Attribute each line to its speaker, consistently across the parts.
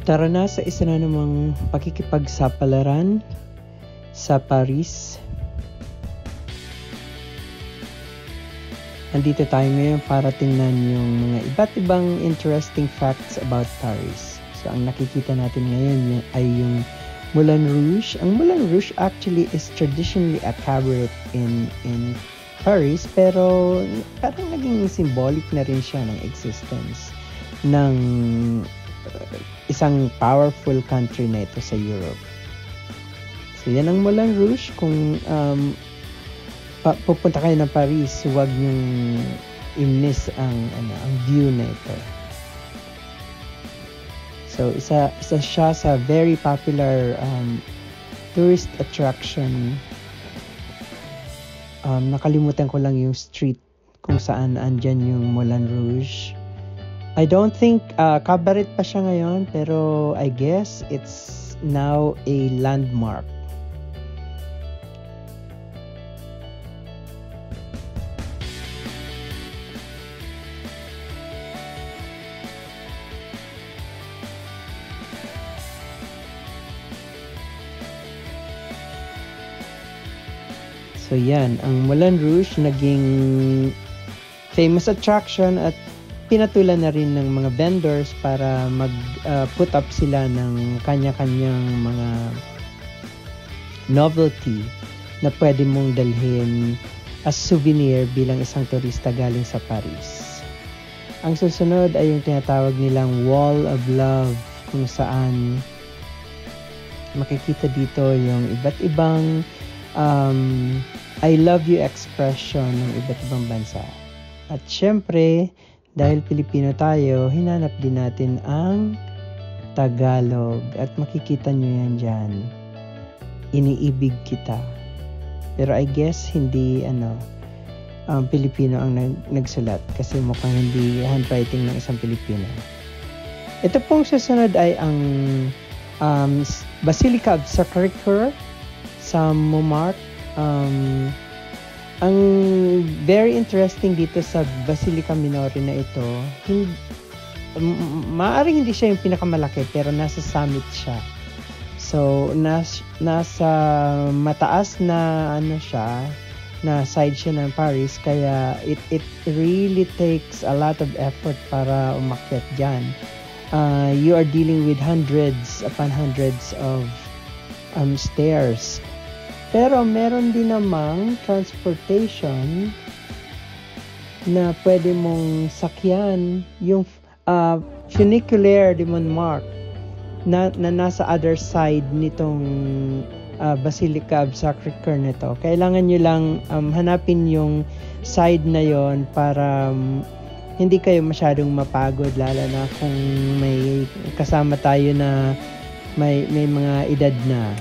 Speaker 1: Tara na sa isa na namang pakikipagsapalaran sa Paris. Andito tayo ngayon para tingnan yung mga iba't ibang interesting facts about Paris. So ang nakikita natin ngayon ay yung Moulin Rouge. Ang Moulin Rouge actually is traditionally a cabaret in Paris, pero parang naging symbolic na rin siya ng existence ng isang powerful country na ito sa Europe. So yan ang Moulin Rouge. Kung pupunta kayo ng Paris, huwag niyong i-miss ang view na ito. So isa siya sa very popular tourist attraction. Nakalimutan ko lang yung street kung saan andyan yung Moulin Rouge. I don't think cabaret pa siya ngayon, pero I guess it's now a landmark. So yan, ang Moulin Rouge naging famous attraction at pinatulan na rin ng mga vendors para mag-put up sila ng kanya-kanyang mga novelty na pwede mong dalhin as souvenir bilang isang turista galing sa Paris. Ang susunod ay yung tinatawag nilang Wall of Love, kung saan makikita dito yung iba't ibang I love you expression ng iba't ibang bansa. At syempre, dahil Pilipino tayo, hinanap din natin ang Tagalog. At makikita nyo yan dyan. Iniibig kita. Pero I guess hindi Pilipino ang nagsulat, kasi mukhang hindi handwriting ng isang Pilipino. Ito pong susunod ay ang Basilica of Sacré-Cœur sa Montmartre. Ang very interesting dito sa Basilica Minore na ito, maaaring hindi siya yung pinakamalaki, pero nasa summit siya. So nasa mataas na siya, na side siya ng Paris, kaya it really takes a lot of effort para umakyat diyan. You are dealing with hundreds upon hundreds of stairs. Pero meron din namang transportation na pwede mong sakyan, yung funicular de Montmartre na nasa other side nitong Basilica of Sacré-Cœur nito. Kailangan nyo lang hanapin yung side na yon para hindi kayo masyadong mapagod, lalo na kung may kasama tayo na may mga edad na.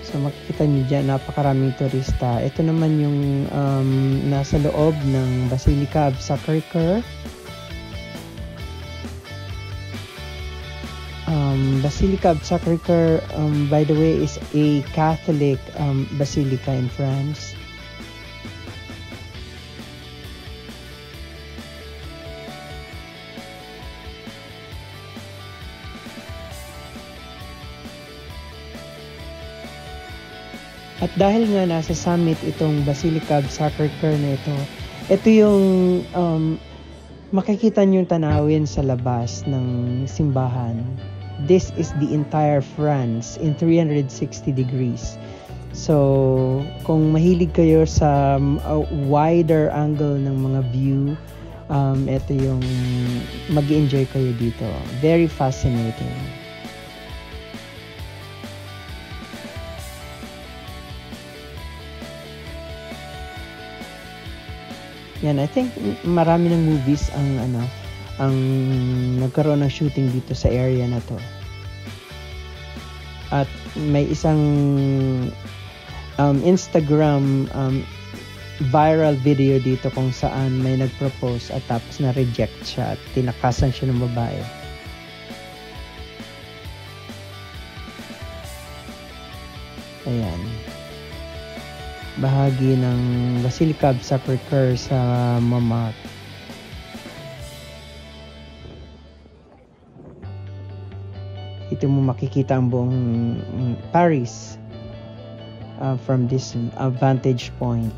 Speaker 1: So makikita niyo dyan, napakaraming turista. Ito naman yung nasa loob ng Basilica of Sacré-Cœur. Basilica of Sacré-Cœur, by the way, is a Catholic basilica in France. At dahil nga nasa summit itong Basilica of Sacré-Cœur na ito yung makikita nyo tanawin sa labas ng simbahan. This is the entire France in 360 degrees. So, kung mahilig kayo sa wider angle ng mga view, ito yung mag-enjoy kayo dito. Very fascinating. Yan, I think marami ng movies ang nagkaroon ng shooting dito sa area na to. At may isang Instagram viral video dito kung saan may nag-propose at tapos na-reject siya at tinakasan siya ng babae. Ayan. Bahagi ng Basilica of Sacré-Cœur sa Montmartre. Ito mo makikita ang buong Paris from this vantage point.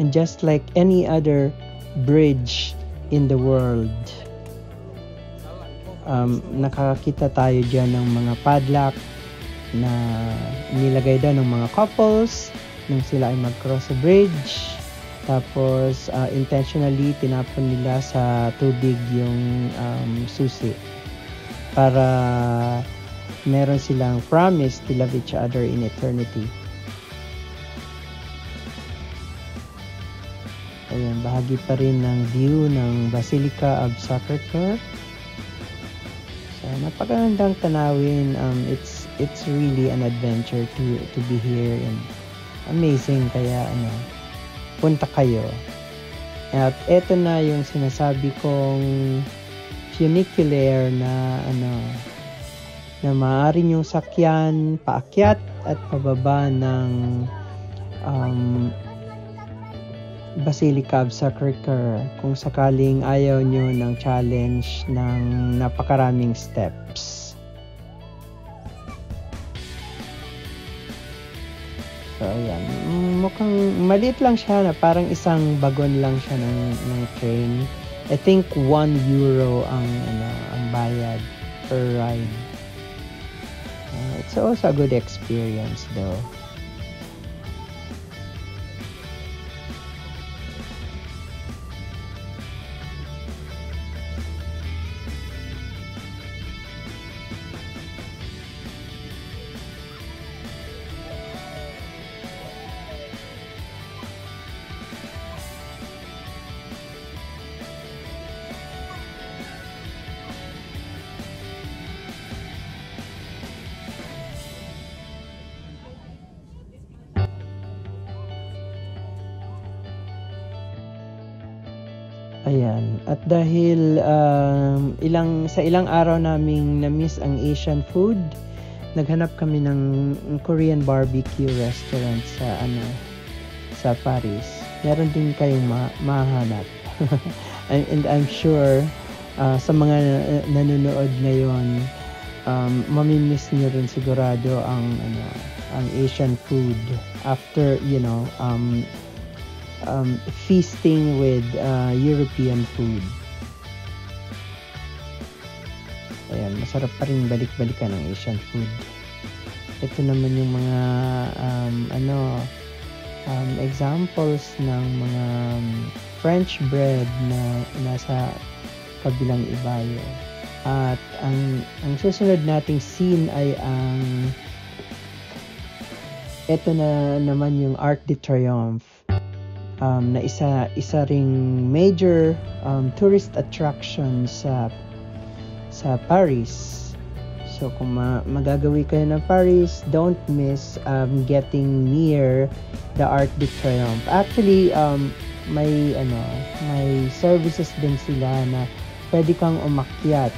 Speaker 1: And just like any other bridge in the world, nakakita tayo dyan ng mga padlock na nilagay doon ng mga couples nung sila ay mag-cross a bridge. Tapos intentionally tinapon nila sa tubig yung susi para meron silang promise to love each other in eternity. Ayan, bahagi pa rin ng view ng Basilica of Sacré-Cœur. So, napakagandang tanawin. It's really an adventure to be here, and amazing. Kaya punta kayo. At eto na yung sinasabi kong funicular na na maaari yung sakyan paakyat at pababa ng Basilica of Sacré-Cœur kung sakaling ayaw nyo ng challenge ng napakaraming steps. So ayan, mukhang maliit lang siya, na parang isang bagon lang siya ng train. I think €1 ang bayad per ride. It's also a good experience though. Ayan. At dahil sa ilang araw naming na-miss ang Asian food, naghanap kami ng Korean barbecue restaurant sa Paris. Meron din kayong mahanap. And I'm sure sa mga nanonood ngayon, mamimiss niyo rin sigurado ang Asian food after feasting with European food. Ayan, masarap pa rin balik-balikan ng Asian food. Ito naman yung mga examples ng mga French bread na nasa kabilang ibayo. At ang susunod nating scene ay ito na naman yung Arc de Triomphe. Na isa ring major tourist attraction sa Paris. So kung magagawi kayo ng Paris, don't miss getting near the Arc de Triomphe. Actually, may services din sila na pwede kang umakyat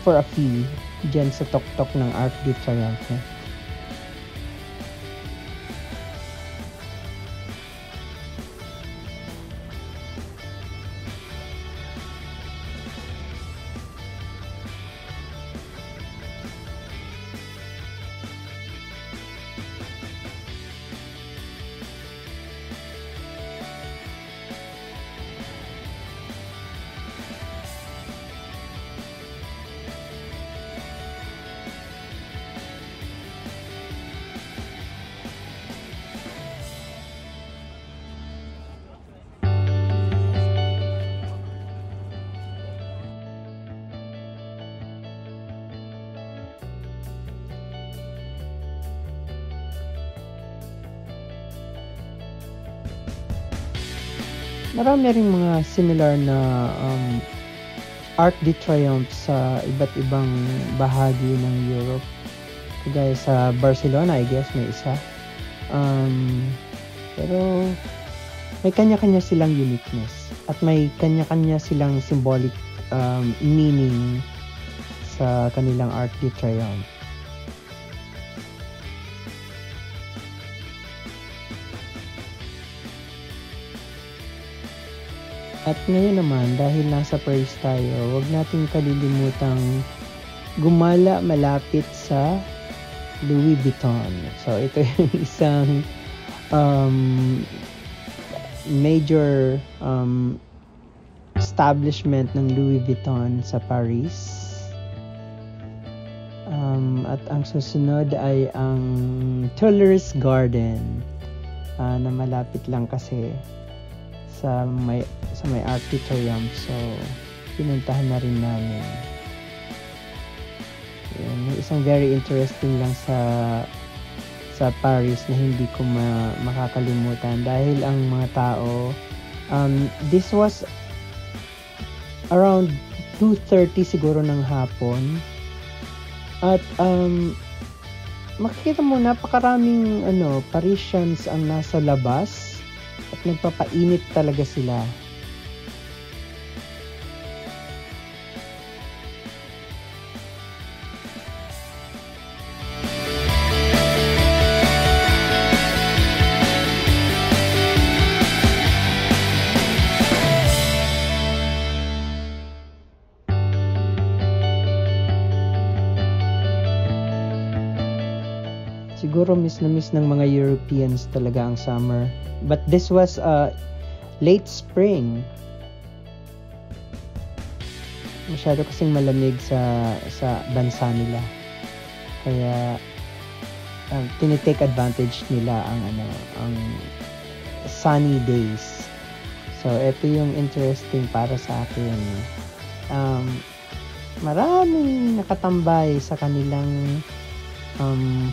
Speaker 1: for a fee diyan sa tuktok ng Arc de Triomphe. marami ring mga similar na Arc de Triomphe sa iba't ibang bahagi ng Europe. Kagaya sa Barcelona, I guess, may isa. Pero may kanya-kanya silang uniqueness at may kanya-kanya silang symbolic meaning sa kanilang Arc de Triomphe. At ngayon naman, dahil nasa Paris tayo, huwag nating kalilimutang gumala malapit sa Louis Vuitton. So, ito yung isang major establishment ng Louis Vuitton sa Paris. At ang susunod ay ang Tuileries Garden na malapit lang kasi sa may Arc de Triomphe. So, pinuntahan na rin namin. Yan, may isang very interesting lang sa Paris na hindi ko makakalimutan dahil ang mga tao this was around 2:30 siguro ng hapon at makikita mo napakaraming Parisians ang nasa labas at nagpapainit talaga sila. Siguro miss na miss ng mga Europeans talaga ang summer. But this was late spring. Masyado kasing malamig sa bansa nila. Kaya tinitake advantage nila ang sunny days. So ito yung interesting para sa akin. Maraming nakatambay sa kanilang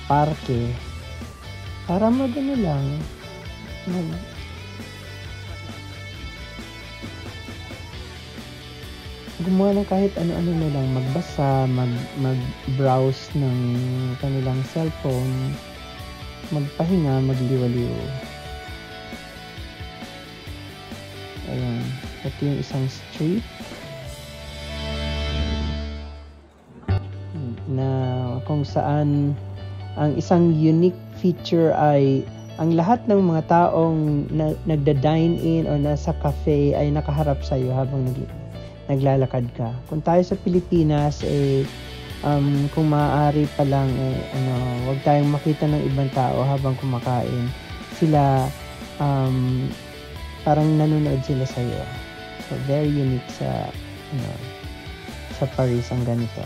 Speaker 1: parke para gumawa ng kahit ano-ano na lang, magbasa, mag-browse ng kanilang cellphone, magpahinga, magliwaliw. Ayan, ito yung isang street na kung saan ang isang unique feature ay ang lahat ng mga taong nagda-dine in o nasa cafe ay nakaharap sa iyo habang naglalakad ka. Kung tayo sa Pilipinas kung maaari pa lang wag tayong makita ng ibang tao habang kumakain. Sila parang nanonood sila sa iyo. So very unique sa Paris ang ganito.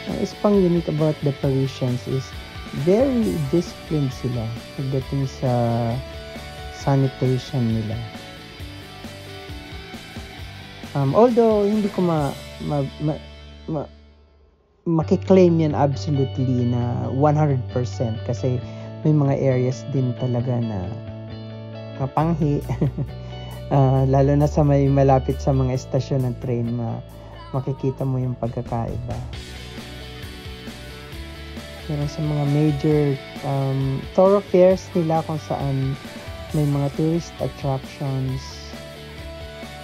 Speaker 1: Ang isa pang unique about the Parisians is very disciplined sila pagdating sa sanitation nila. Although hindi ko makiklaim yan absolutely na 100% kasi may mga areas din talaga na mapanghi. Lalo na sa may malapit sa mga estasyon ng train, makikita mo yung pagkakaiba. Pero sa mga major thoroughfares nila kung saan may mga tourist attractions,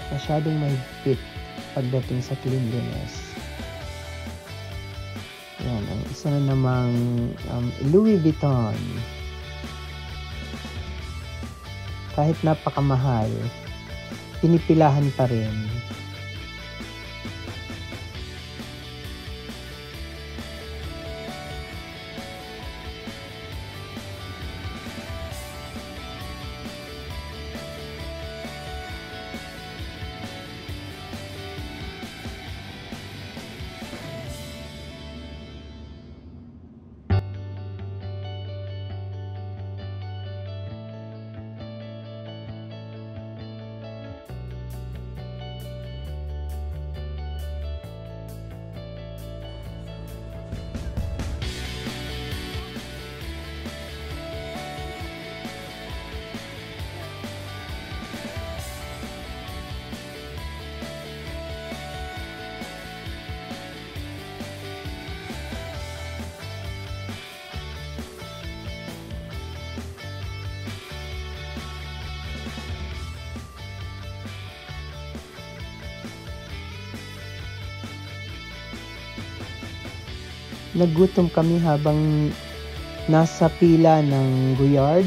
Speaker 1: masyadong mahigpit pagdating sa cleanliness. Yan, ang isa na namang Louis Vuitton. Kahit napakamahal, pinipilahan pa rin. Nagutom kami habang nasa pila ng Guyard.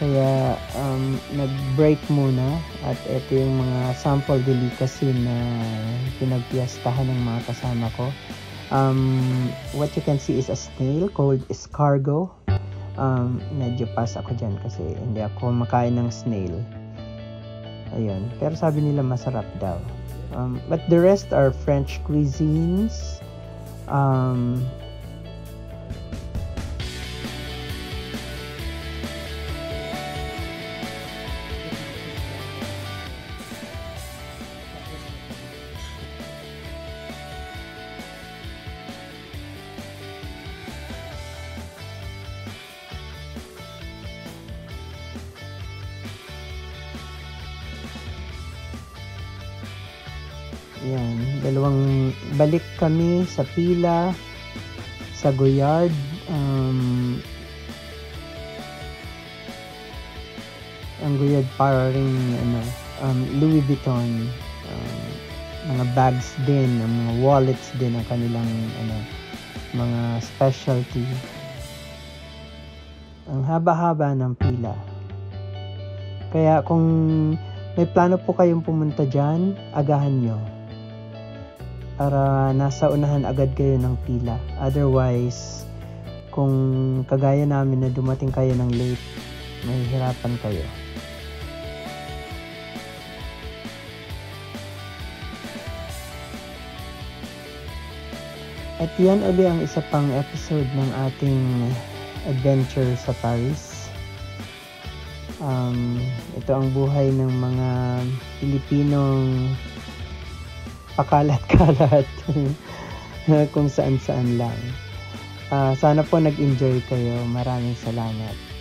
Speaker 1: Kaya nag-break muna at ito yung mga sample delicacy na pinagpiyastahan ng mga kasama ko. What you can see is a snail called escargot. Medyo pass ako dyan kasi hindi ako makain ng snail. Ayun. Pero sabi nila masarap daw. But the rest are French cuisines. Yan, dalawang balik kami sa pila sa Guyard. Ang Guyard para ring Louis Vuitton, mga bags din, mga wallets din ang kanilang mga specialty. Ang haba-haba ng pila. Kaya kung may plano po kayong pumunta dyan, agahan nyo. Para nasa unahan agad kayo ng pila. Otherwise, kung kagaya namin na dumating kayo ng late, mahihirapan kayo. At yan uli ang isa pang episode ng ating adventure sa Paris. Ito ang buhay ng mga Pilipinong pakalat-kalat kung saan-saan lang. Sana po nag-enjoy kayo. Maraming salamat.